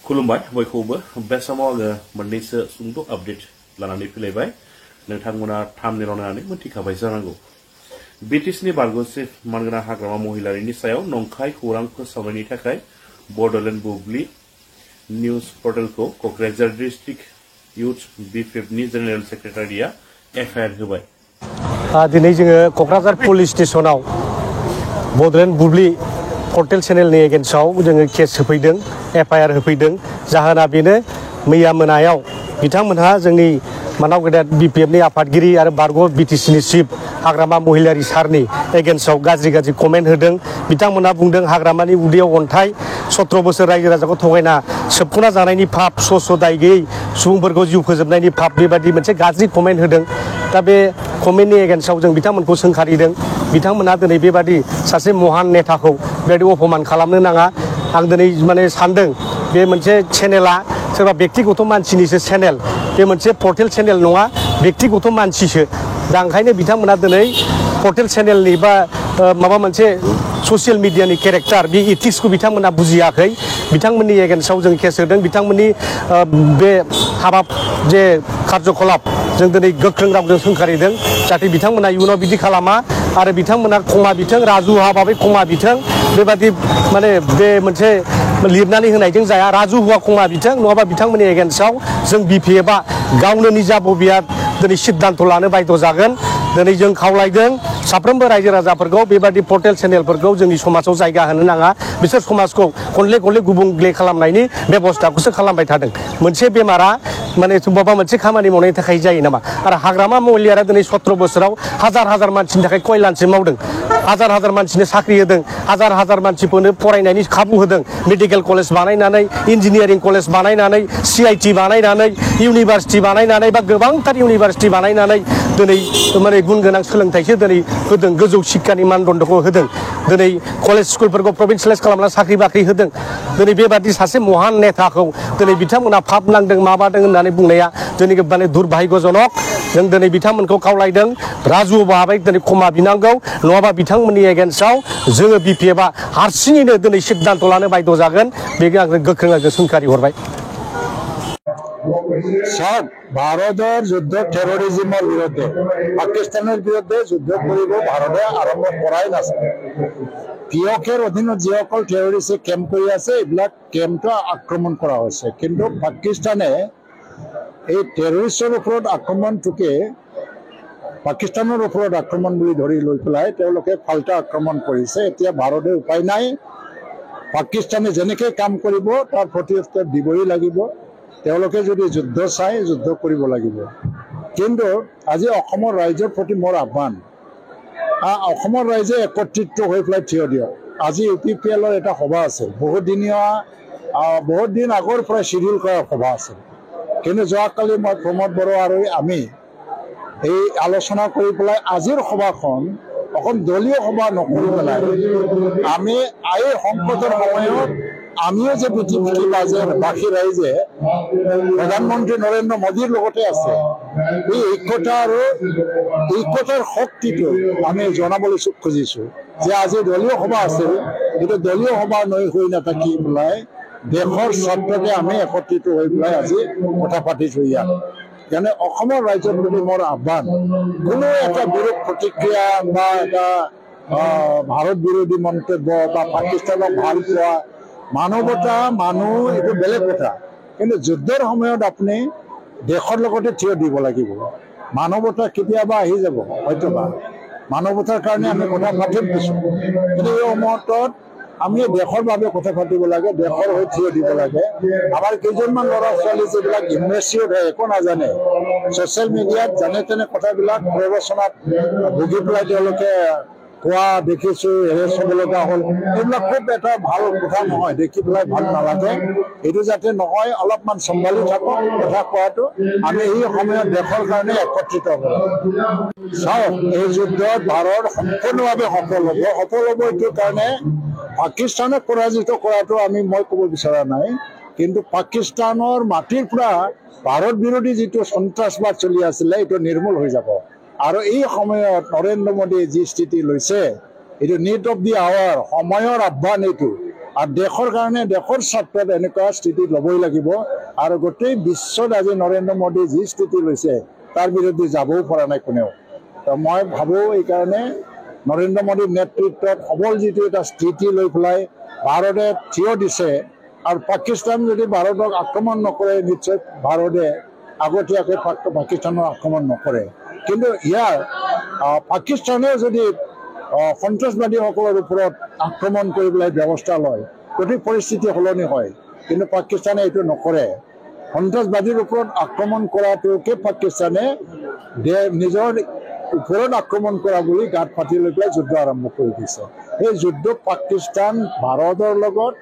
खुलुमबाय बयखौबो बे समाव आङो मोननैसो सुंद' आपडेट लानानै फैलायबाय नोंथांमोना थामनेलाव नायनानै मोनथिखाबाय जानांगौ ब्रिटिशनि बारग' चिफ मानगोनां हाग्रामा महिलारिनि सायाव नंखाय खौरां फोसावनायनि थाखाय बड'लेण्ड बुब्लि निउज पर्टेलखौ क'क्राझार डिस्ट्रिक्ट इउथ बिपिएफनि जेनेरेल सेक्रेटारिया एफआइआर होबाय दिनै जोङो क'क्राझार पुलिस स्टेशनाव बड'लेण्ड बुब्लि पर्टेल चेनेलनि एगेन्स्टआव जोङो केस होफैदों एफआइआर होफैदों जाहोना बेनो मैया मोनायाव बिथांमोनहा जोंनि मानाव गेदेर बिपिएफनि आफादगिरि आरो बारग' बिटिसिनि चिफ हाग्रामा महिलारि सारनि एगेन्स्टआव गाज्रि कमेन्ट होदों बिथांमोनहा बुंदों हाग्रामानि उदैयाव अन्थाइ 17 बोसोर रायजो राजाखौ थगायना सोबख'ना जानायनि फाब स्र' दाय गैयै सुबुंफोरखौ जिउ फोजोबनायनि फाब बेबादि मोनसे गाज्रि कमेन्ट होदों दा बे कमेन्टनि एगेन्स्टआव जों बिथांमोनखौ सोंखारिदों बिथांमोनहा दिनै बेबादि सासे महान नेताखौ बेबायदि अपमान खालामनो नाङा आं दिनै माने सानदों बे मोनसे चेनेला सोरबा बेक्तिगत मानसिनिसो चेनेल बे मोनसे पर्टेल चेनेल नङा बेक्तिगत मानसिसो दा ओंखायनो बिथांमोना दिनै पर्टेल चेनेलनि बा माबा मोनसे ससियेल मिडियानि केरेक्टार बे इथिक्सखौ बिथांमोना बुजियाखै बिथांमोननि एगेन्स्टआव जों केस होदों बिथांमोननि बे हाबा जे कार्यकलाप जों दिनै गोख्रों रावजों सोंखारिदों जाहाथे बिथांमोना इयुनाव बिदि खालामा आरो बिथांमोना क्षमा बिथों राजु हाबाबै क्षमा बिथों बेबादि माने बे मोनसे लिरनानै होनायजों जाया राजु हुआ क्षमा बिथों नङाबा बिथांमोननि एगेन्स्टआव जों बिपिएफआ गावनो निजा बबिया दिनै सिद्धान्त लानो बायद' जागोन दिनै जों खावलायदों साफ्रोमबो रायजो राजाफोरखौ बेबादि पर्टेल चेनेलफोरखौ जोंनि समाजाव जायगा होनो नाङा बिसोर समाजखौ खनले गुबुंले खालामनायनि बेबस्थाखौसो खालामबाय थादों मोनसे बेमारा माने माबा मोनसे खामानि मावनायनि थाखाय जायो नामा आरो हाग्रामा महिलारिया दिनै 17 बोसोराव हाजार मानसिनि थाखाय कल्याणसो मावदों हाजार मानसिनो साख्रि होदों हाजार मानसिफोरनो फरायनायनि खाबु होदों मेडिकेल कलेज बानायनानै इन्जिनियारिं कलेज बानायनानै CIT बानायनानै इउनिभार्सिटि बानायनानै बा गोबांथार इउनिभार्सिटि बानायनानै दिनै माने गुन गोनां सोलोंथाइसो दिनै होदों गोजौ शिक्षानि मानदण्डखौ होदों दिनै कलेज स्कुलफोरखौ प्रभिन्सियेलाइज खालामना साख्रि बाख्रि होदों दिनै बेबादि सासे महान नेताखौ दिनै बिथांमोना फाब नांदों माबादों होननानै बुंनाया जोंनि माने दुर्भाग्यजनक जों दिनै बिथांमोनखौ खावलायदों राजु भाबै दिनै क्षमा बिनांगौ नङाबा बिथांमोननि एगेन्स्टआव जोङो बिपिएफआ हारसिङैनो दिनै सिद्धान्त लानो बायद' जागोन बेखौ आं गोख्रों सोंखारि हरबाय সব ভারতের যুদ্ধ টেরোরিজমের বিরুদ্ধে পাকিস্তানের বিরুদ্ধে যুদ্ধ কৰিব ভাৰতে আৰম্ভ কৰাই নাছিল পিঅকেৰ অধীনত যিসকল টেৰৰিষ্টে কেম্প কৰি আছে এইবিলাক কেম্পটো আক্ৰমণ কৰা হৈছে কিন্তু পাকিস্তানে এই টেৰৰিষ্টৰ ওপৰত আক্ৰমণটোকে পাকিস্তানৰ ওপৰত আক্ৰমণ বুলি ধৰি লৈ পেলাই তেওঁলোকে ফাল্টা আক্ৰমণ কৰিছে এতিয়া ভাৰতে উপায় নাই পাকিস্তানে যেনেকৈ কাম কৰিব তাৰ প্ৰত্যুত্তৰ দিবই লাগিব তেওঁলোকে যদি যুদ্ধ চাই যুদ্ধ কৰিব লাগিব কিন্তু আজি অসমৰ ৰাইজৰ প্ৰতি মোৰ আহ্বান অসমৰ ৰাইজে একত্ৰিত হৈ পেলাই থিয় দিয়ক আজি UPPLৰ এটা সভা আছে বহুত দিন আগৰ পৰা শিডিউল কৰা সভা আছে কিন্তু যোৱাকালি মই প্ৰমোদ বড়ো আৰু আমি এই আলোচনা কৰি পেলাই আজিৰ সভাখন অকল দলীয় সভা নকৰি পেলাই আমি এই সংকটৰ সময়ত আমিও যে পৃথিৱীবাসী ৰাইজে প্ৰধানমন্ত্ৰী নৰেন্দ্ৰ মোদীৰ লগতে আছে এই ঐক্যতাৰ শক্তিটো আমি জনাবলৈ খুজিছোঁ যে আজি দলীয় সভা আছে কিন্তু দলীয় সভা হৈ নাথাকি পেলাই দেশৰ স্বাৰ্থতে আমি একত্ৰিত হৈ পেলাই আজি কথা পাতিছোঁ ইয়াত যেনে অসমৰ ৰাইজৰ প্ৰতি মোৰ আহ্বান কোনো এটা বিৰোধ প্ৰতিক্ৰিয়া বা এটা ভাৰত বিৰোধী মন্তব্য বা পাকিস্তানক ভাল পোৱা মানৱতা মানুহ এইটো বেলেগ কথা কিন্তু যুদ্ধৰ সময়ত আপুনি দেশৰ লগতে থিয় দিব লাগিব মানৱতা কেতিয়াবা আহি যাব হয়তোবা মানৱতাৰ কাৰণে আমি কথা পাতিম দিছোঁ কিন্তু এই সময়ত আমি দেশৰ বাবে কথা পাতিব লাগে দেশৰ হৈ থিয় দিব লাগে আমাৰ কেইজনমান ল'ৰা ছোৱালী যিবিলাক ইনভেষ্টিগেট হয় একো নাজানে ছ'চিয়েল মিডিয়াত জানে তেনে কথাবিলাক প্ৰবচনাত ভুগি পেলাই তেওঁলোকে কোৱা দেখিছোঁ হেৰেচ হ'ব লগা হ'ল এইবিলাক খুব এটা ভাল কথা নহয় দেখি পেলাই ভাল নালাগে এইটো যাতে নহয় অলপমান চম্ভালি থাকক কথা কোৱাটো আমি এই সময়ত দেশৰ কাৰণে একত্ৰিত হ'ব চাওক এই যুদ্ধত ভাৰত সম্পূৰ্ণভাৱে সফল হ'ব এইটো কাৰণে পাকিস্তানক পৰাজিত কৰাটো মই ক'ব বিচৰা নাই কিন্তু পাকিস্তানৰ মাটিৰ পৰা ভাৰত বিৰোধী যিটো সন্ত্ৰাসবাদ চলি আছিলে এইটো নিৰ্মূল হৈ যাব আৰু এই সময়ত নৰেন্দ্ৰ মোদীয়ে যি স্থিতি লৈছে এইটো নিড অফ দি আৱাৰ সময়ৰ আহ্বান এইটো আৰু দেশৰ কাৰণে দেশৰ স্বাৰ্থত এনেকুৱা স্থিতি ল'বই লাগিব আৰু গোটেই বিশ্বত আজি নৰেন্দ্ৰ মোদী যি স্থিতি লৈছে তাৰ বিৰুদ্ধে যাবও পৰা নাই কোনেও তো মই ভাবোঁ এইকাৰণে নৰেন্দ্ৰ মোদীৰ নেতৃত্বত সবল যিটো এটা স্থিতি লৈ পেলাই ভাৰতে থিয় দিছে আৰু পাকিস্তান যদি ভাৰতক আক্ৰমণ নকৰে নিশ্চয় ভাৰতে আগতীয়াকৈ পাকিস্তানৰ আক্ৰমণ নকৰে কিন্তু ইয়াৰ পাকিস্তানেও যদি সন্ত্ৰাসবাদীসকলৰ ওপৰত আক্ৰমণ কৰিবলৈ ব্যৱস্থা লয় গোটেই পৰিস্থিতি সলনি হয় কিন্তু পাকিস্তানে এইটো নকৰে সন্ত্ৰাসবাদীৰ ওপৰত আক্ৰমণ কৰাটোকে পাকিস্তানে নিজৰ ওপৰত আক্ৰমণ কৰা বুলি গাঁত পাতি লৈ পেলাই যুদ্ধ আৰম্ভ কৰি দিছে এই যুদ্ধ পাকিস্তান ভাৰতৰ লগত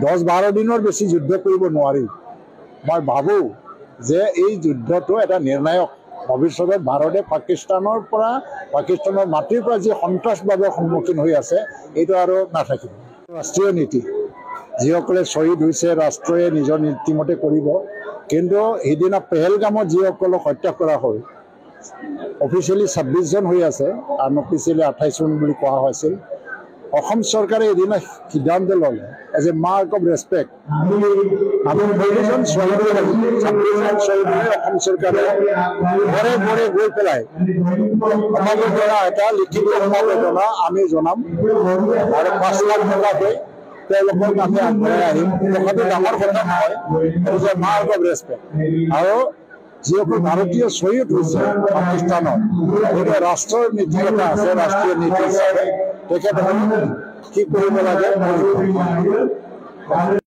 10-12 দিনৰ বেছি যুদ্ধ কৰিব নোৱাৰি মই ভাবোঁ যে এই যুদ্ধটো এটা নিৰ্ণায়ক ভৱিষ্যতত ভাৰতে পাকিস্তানৰ মাটিৰ পৰা যি সন্ত্ৰাসবাদৰ সন্মুখীন হৈ আছে এইটো আৰু নাথাকিব ৰাষ্ট্ৰীয় নীতি যিসকলে শ্বহীদ হৈছে ৰাষ্ট্ৰই নিজৰ নীতিমতে কৰিব কিন্তু সেইদিনা পেহেলগামত যিসকলক হত্যা কৰা হ'ল অফিচিয়েলি 26 জন হৈ আছে আনঅফিচিয়েলি 28 জন বুলি কোৱা হৈছিল অসম চৰকাৰে এদিনা সিদ্ধান্ত ল'লে as a mark of respect আমি 26 জন শ্বহীদ অসম চৰকাৰে ঘৰে ঘৰে গৈ পেলাই সমবেদনা এটা লিখিত সমবেদনা আমি জনাম আৰু 5 লাখ টকাকৈ তেওঁলোকক আমি আগবঢ়াই আহিম কথাটো ডাঙৰ কথা নহয় as a mark of respect আৰু যিসকল ভাৰতীয় শ্বহীদ হৈছে পাকিস্তানত সেইটো ৰাষ্ট্ৰৰ নীতি এটা আছে ৰাষ্ট্ৰীয় নীতি হিচাপে তেখেতসকলে কি কৰিব লাগে